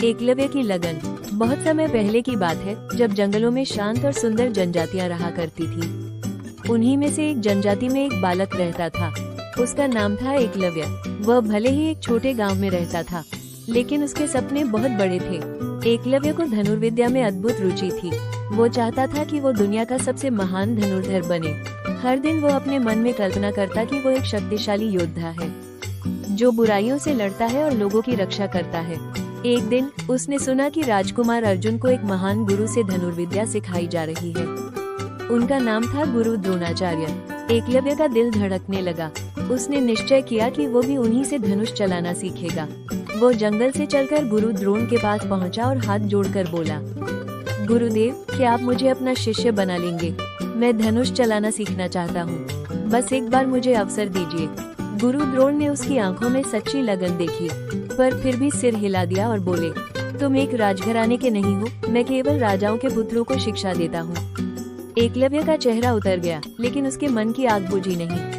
एकलव्य की लगन। बहुत समय पहले की बात है, जब जंगलों में शांत और सुंदर जनजातियां रहा करती थी। उन्हीं में से एक जनजाति में एक बालक रहता था। उसका नाम था एकलव्य। वह भले ही एक छोटे गांव में रहता था, लेकिन उसके सपने बहुत बड़े थे। एकलव्य को धनुर्विद्या में अद्भुत रुचि थी। वो चाहता था कि वो दुनिया का सबसे महान धनुर्धर बने। हर दिन वो अपने मन में कल्पना करता कि वो एक शक्तिशाली योद्धा है, जो बुराइयों से लड़ता है और लोगों की रक्षा करता है। एक दिन उसने सुना कि राजकुमार अर्जुन को एक महान गुरु से धनुर्विद्या सिखाई जा रही है। उनका नाम था गुरु द्रोणाचार्य। एकलव्य का दिल धड़कने लगा। उसने निश्चय किया कि वो भी उन्हीं से धनुष चलाना सीखेगा। वो जंगल से चलकर गुरु द्रोण के पास पहुंचा और हाथ जोड़कर बोला, गुरुदेव, क्या आप मुझे अपना शिष्य बना लेंगे? मैं धनुष चलाना सीखना चाहता हूँ। बस एक बार मुझे अवसर दीजिए। गुरु द्रोण ने उसकी आंखों में सच्ची लगन देखी, पर फिर भी सिर हिला दिया और बोले, तुम एक राजघराने के नहीं हो, मैं केवल राजाओं के पुत्रों को शिक्षा देता हूँ। एकलव्य का चेहरा उतर गया, लेकिन उसके मन की आग बुझी नहीं।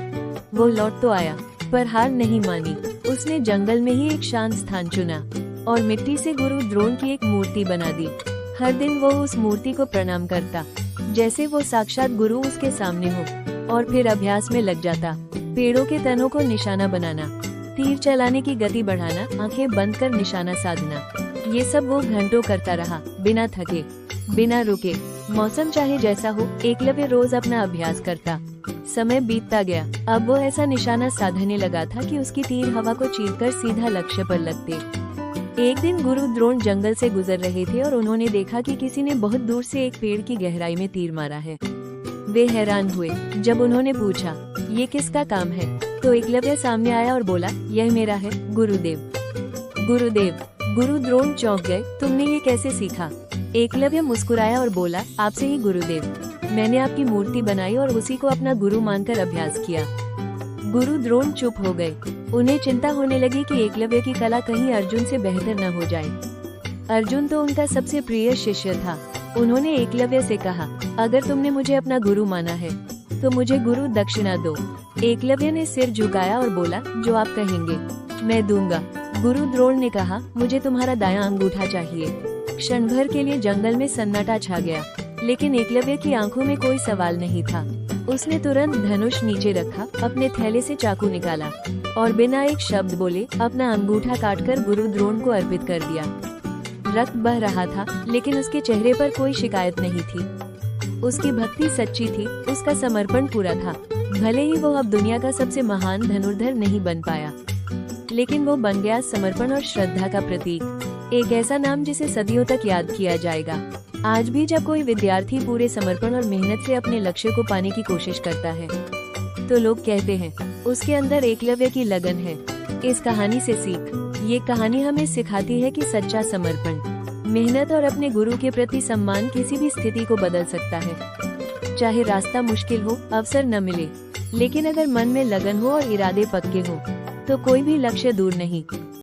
वो लौट तो आया, पर हार नहीं मानी। उसने जंगल में ही एक शांत स्थान चुना और मिट्टी से गुरु द्रोण की एक मूर्ति बना दी। हर दिन वो उस मूर्ति को प्रणाम करता, जैसे वो साक्षात गुरु उसके सामने हो, और फिर अभ्यास में लग जाता। पेड़ों के तनों को निशाना बनाना, तीर चलाने की गति बढ़ाना, आंखें बंद कर निशाना साधना, ये सब वो घंटों करता रहा, बिना थके, बिना रुके। मौसम चाहे जैसा हो, एकलव्य रोज अपना अभ्यास करता। समय बीतता गया। अब वो ऐसा निशाना साधने लगा था कि उसकी तीर हवा को चीरकर सीधा लक्ष्य पर लगते। एक दिन गुरु द्रोण जंगल से गुजर रहे थे और उन्होंने देखा कि किसी ने बहुत दूर से एक पेड़ की गहराई में तीर मारा है। वे हैरान हुए। जब उन्होंने पूछा, ये किसका काम है, तो एकलव्य सामने आया और बोला, यह मेरा है, गुरुदेव। गुरुदेव। गुरु द्रोण चौंक गए। तुमने ये कैसे सीखा? एकलव्य मुस्कुराया और बोला, आपसे ही गुरुदेव। मैंने आपकी मूर्ति बनाई और उसी को अपना गुरु मानकर अभ्यास किया। गुरु द्रोण चुप हो गए। उन्हें चिंता होने लगी कि एकलव्य की कला कहीं अर्जुन से बेहतर न हो जाए। अर्जुन तो उनका सबसे प्रिय शिष्य था। उन्होंने एकलव्य से कहा, अगर तुमने मुझे अपना गुरु माना है, तो मुझे गुरु दक्षिणा दो। एकलव्य ने सिर झुकाया और बोला, जो आप कहेंगे मैं दूंगा। गुरु द्रोण ने कहा, मुझे तुम्हारा दायां अंगूठा चाहिए। क्षण भर के लिए जंगल में सन्नाटा छा गया, लेकिन एकलव्य की आंखों में कोई सवाल नहीं था। उसने तुरंत धनुष नीचे रखा, अपने थैले से चाकू निकाला और बिना एक शब्द बोले अपना अंगूठा काटकर गुरु द्रोण को अर्पित कर दिया। रक्त बह रहा था, लेकिन उसके चेहरे पर कोई शिकायत नहीं थी। उसकी भक्ति सच्ची थी, उसका समर्पण पूरा था। भले ही वो अब दुनिया का सबसे महान धनुर्धर नहीं बन पाया, लेकिन वो बन गया समर्पण और श्रद्धा का प्रतीक। एक ऐसा नाम जिसे सदियों तक याद किया जाएगा। आज भी जब कोई विद्यार्थी पूरे समर्पण और मेहनत से अपने लक्ष्य को पाने की कोशिश करता है, तो लोग कहते हैं, उसके अंदर एकलव्य की लगन है। इस कहानी से सीख। ये कहानी हमें सिखाती है कि सच्चा समर्पण, मेहनत और अपने गुरु के प्रति सम्मान किसी भी स्थिति को बदल सकता है। चाहे रास्ता मुश्किल हो, अवसर न मिले, लेकिन अगर मन में लगन हो और इरादे पक्के हो, तो कोई भी लक्ष्य दूर नहीं।